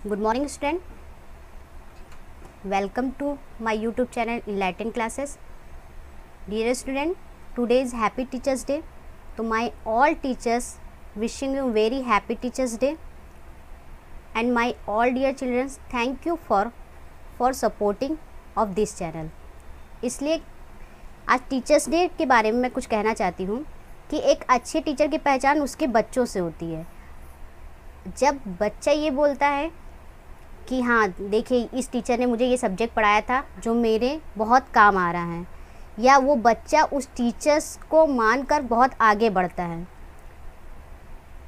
Good morning student. Welcome to my YouTube channel Enlighten Classes. Dear student, today is Happy Teachers Day. To my all teachers, wishing you very happy Teachers Day. And my all dear children, thank you for supporting of this channel. इसलिए आज teachers day के बारे में मैं कुछ कहना चाहती हूँ कि एक अच्छे टीचर की पहचान उसके बच्चों से होती है। जब बच्चा ये बोलता है कि हाँ देखिए इस टीचर ने मुझे ये सब्जेक्ट पढ़ाया था जो मेरे बहुत काम आ रहा है, या वो बच्चा उस टीचर्स को मानकर बहुत आगे बढ़ता है,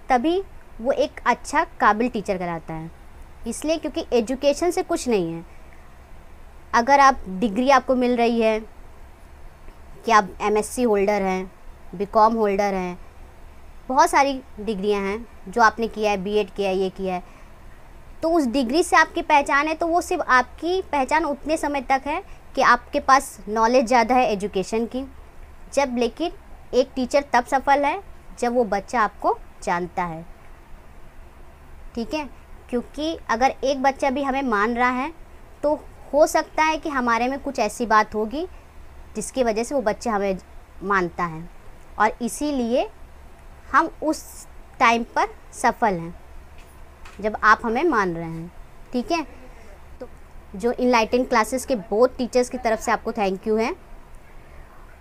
तभी वो एक अच्छा काबिल टीचर कहलाता है। इसलिए क्योंकि एजुकेशन से कुछ नहीं है। अगर आप डिग्री आपको मिल रही है कि आप एमएससी होल्डर हैं, बीकॉम होल्डर हैं, बहुत सारी डिग्रियां हैं जो आपने किया है, बीएड किया है, ये किया है, तो उस डिग्री से आपकी पहचान है, तो वो सिर्फ आपकी पहचान उतने समय तक है कि आपके पास नॉलेज ज़्यादा है एजुकेशन की। जब लेकिन एक टीचर तब सफल है जब वो बच्चा आपको जानता है, ठीक है। क्योंकि अगर एक बच्चा भी हमें मान रहा है तो हो सकता है कि हमारे में कुछ ऐसी बात होगी जिसकी वजह से वो बच्चा हमें मानता है, और इसीलिए हम उस टाइम पर सफल हैं जब आप हमें मान रहे हैं, ठीक है। तो जो इनलाइटन क्लासेस के बोथ टीचर्स की तरफ से आपको थैंक यू है।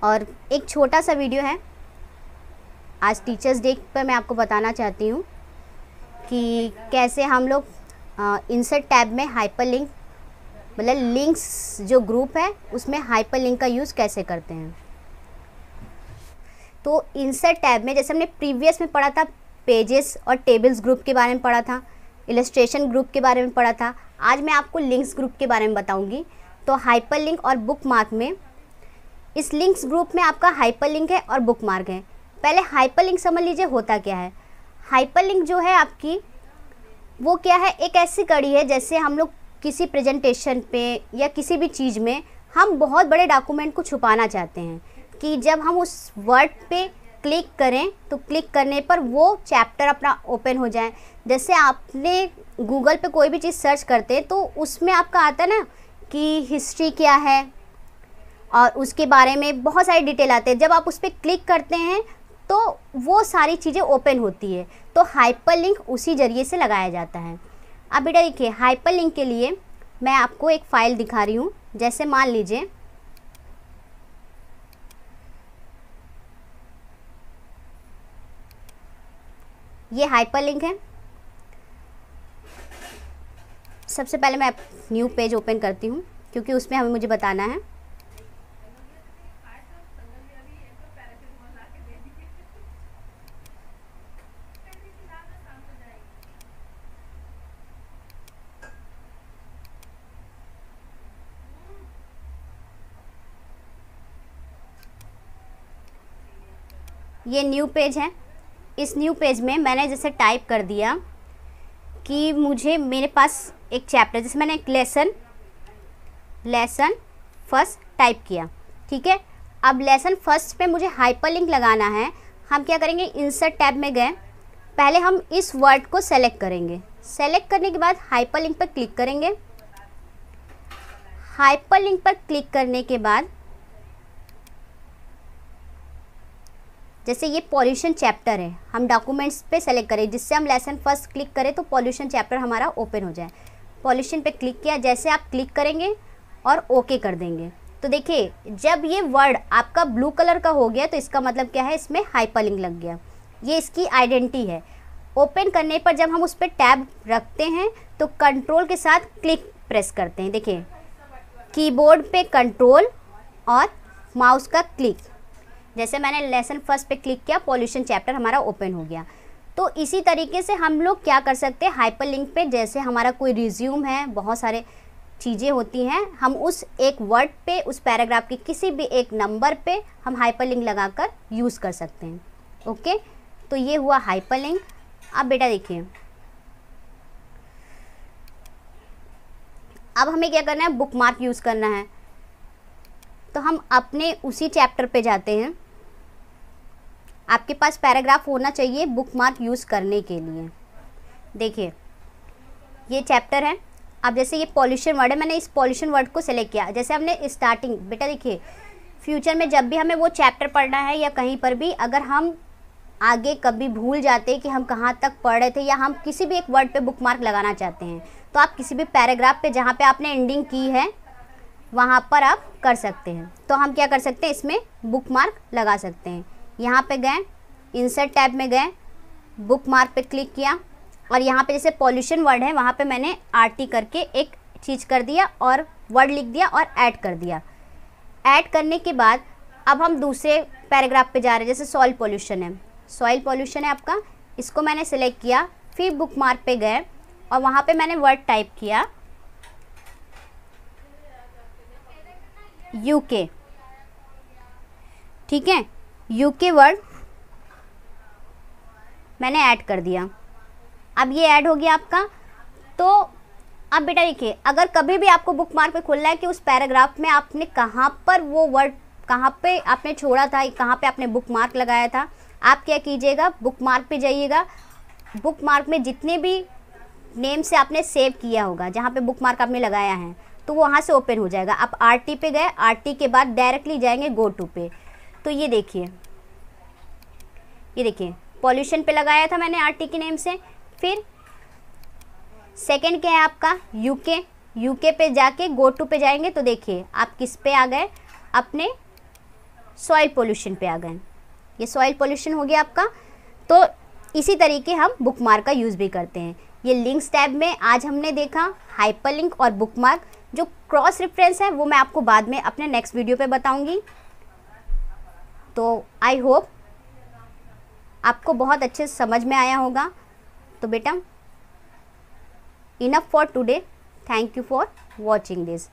और एक छोटा सा वीडियो है आज टीचर्स डे पर, मैं आपको बताना चाहती हूँ कि कैसे हम लोग इंसर्ट टैब में हाइपरलिंक, मतलब लिंक्स जो ग्रुप है उसमें हाइपरलिंक का यूज़ कैसे करते हैं। तो इंसर्ट टैब में जैसे हमने प्रीवियस में पढ़ा था, पेजेस और टेबल्स ग्रुप के बारे में पढ़ा था, इलस्ट्रेशन ग्रुप के बारे में पढ़ा था, आज मैं आपको लिंक्स ग्रुप के बारे में बताऊंगी। तो हाइपरलिंक और बुकमार्क में, इस लिंक्स ग्रुप में आपका हाइपरलिंक है और बुकमार्क है। पहले हाइपरलिंक समझ लीजिए होता क्या है। हाइपरलिंक जो है आपकी, वो क्या है, एक ऐसी कड़ी है जैसे हम लोग किसी प्रेजेंटेशन पे या किसी भी चीज़ में हम बहुत बड़े डॉक्यूमेंट को छुपाना चाहते हैं कि जब हम उस वर्ड पे क्लिक करें तो क्लिक करने पर वो चैप्टर अपना ओपन हो जाए। जैसे आपने गूगल पे कोई भी चीज़ सर्च करते हैं तो उसमें आपका आता है ना कि हिस्ट्री क्या है, और उसके बारे में बहुत सारी डिटेल आते हैं। जब आप उस पर क्लिक करते हैं तो वो सारी चीज़ें ओपन होती है। तो हाइपरलिंक उसी ज़रिए से लगाया जाता है। अब बेटा देखिए, हाइपरलिंक के लिए मैं आपको एक फ़ाइल दिखा रही हूँ। जैसे मान लीजिए ये हाइपरलिंक है। सबसे पहले मैं न्यू पेज ओपन करती हूँ क्योंकि उसमें मुझे बताना है। ये न्यू पेज है। इस न्यू पेज में मैंने जैसे टाइप कर दिया कि मुझे, मेरे पास एक चैप्टर, जैसे मैंने एक लेसन फर्स्ट टाइप किया, ठीक है। अब लेसन फर्स्ट पे मुझे हाइपरलिंक लगाना है। हम क्या करेंगे, इंसर्ट टैब में गए, पहले हम इस वर्ड को सेलेक्ट करेंगे। सेलेक्ट करने के बाद हाइपरलिंक पर क्लिक करेंगे। हाइपरलिंक पर क्लिक करने के बाद जैसे ये पॉल्यूशन चैप्टर है, हम डॉक्यूमेंट्स पे सेलेक्ट करें, जिससे हम लेसन फर्स्ट क्लिक करें तो पॉल्यूशन चैप्टर हमारा ओपन हो जाए। पॉल्यूशन पे क्लिक किया, जैसे आप क्लिक करेंगे और ओके कर देंगे तो देखिए जब ये वर्ड आपका ब्लू कलर का हो गया तो इसका मतलब क्या है, इसमें हाइपरलिंक लग गया। ये इसकी आइडेंटिटी है। ओपन करने पर जब हम उस पर टैब रखते हैं तो कंट्रोल के साथ क्लिक प्रेस करते हैं। देखिए कीबोर्ड पे कंट्रोल और माउस का क्लिक, जैसे मैंने लेसन फर्स्ट पे क्लिक किया, पॉल्यूशन चैप्टर हमारा ओपन हो गया। तो इसी तरीके से हम लोग क्या कर सकते हैं, हाइपरलिंक पे, जैसे हमारा कोई रिज्यूम है, बहुत सारे चीज़ें होती हैं, हम उस एक वर्ड पे, उस पैराग्राफ के किसी भी एक नंबर पे हम हाइपरलिंक लगाकर यूज़ कर सकते हैं। ओके, तो ये हुआ हाइपरलिंक। अब बेटा देखिए, अब हमें क्या करना है, बुकमार्क यूज़ करना है। तो हम अपने उसी चैप्टर पे जाते हैं। आपके पास पैराग्राफ होना चाहिए बुकमार्क यूज़ करने के लिए। देखिए ये चैप्टर है। अब जैसे ये पॉल्यूशन वर्ड है, मैंने इस पॉल्यूशन वर्ड को सिलेक्ट किया। जैसे हमने स्टार्टिंग, बेटा देखिए फ्यूचर में जब भी हमें वो चैप्टर पढ़ना है या कहीं पर भी अगर हम आगे कभी भूल जाते कि हम कहाँ तक पढ़ रहे थे या हम किसी भी एक वर्ड पे बुकमार्क लगाना चाहते हैं, तो आप किसी भी पैराग्राफ पे जहाँ पे आपने एंडिंग की है वहाँ पर आप कर सकते हैं। तो हम क्या कर सकते हैं, इसमें बुकमार्क लगा सकते हैं। यहाँ पे गए, इंसर्ट टैब में गए, बुकमार्क पे क्लिक किया और यहाँ पे जैसे पॉल्यूशन वर्ड है वहाँ पे मैंने RT करके एक चीज़ कर दिया और वर्ड लिख दिया और ऐड कर दिया। ऐड करने के बाद अब हम दूसरे पैराग्राफ पे जा रहे हैं। जैसे सॉइल पॉल्यूशन है, सॉइल पॉल्यूशन है आपका, इसको मैंने सेलेक्ट किया, फिर बुकमार्क पे गए और वहाँ पे मैंने वर्ड टाइप किया UK, ठीक है, UK वर्ड मैंने ऐड कर दिया। अब ये ऐड हो गया आपका। तो अब बेटा देखिए, अगर कभी भी आपको बुकमार्क पे खोलना है कि उस पैराग्राफ में आपने कहाँ पर वो वर्ड, कहाँ पे आपने छोड़ा था, कहाँ पे आपने बुकमार्क लगाया था, आप क्या कीजिएगा, बुकमार्क पे जाइएगा। बुकमार्क में जितने भी नेम से आपने सेव किया होगा, जहाँ पे बुकमार्क आपने लगाया है, तो वो वहाँ से ओपन हो जाएगा। आप RT पे गए, RT के बाद डायरेक्टली जाएंगे गो टू पे। तो ये देखिए पॉल्यूशन पे लगाया था मैंने RT के नेम से। फिर सेकंड क्या है आपका UK पे जाके गो टू पे जाएंगे तो देखिए आप किस पे आ गए, अपने सॉइल पोल्यूशन पे आ गए। ये सॉइल पोल्यूशन हो गया आपका। तो इसी तरीके हम बुकमार्क का यूज़ भी करते हैं। ये लिंक्स टैब में आज हमने देखा हाइपरलिंक और बुकमार्क। जो क्रॉस रेफरेंस है वो मैं आपको बाद में अपने नेक्स्ट वीडियो पे बताऊंगी। तो आई होप आपको बहुत अच्छे से समझ में आया होगा। तो बेटा enough for today, thank you for watching this.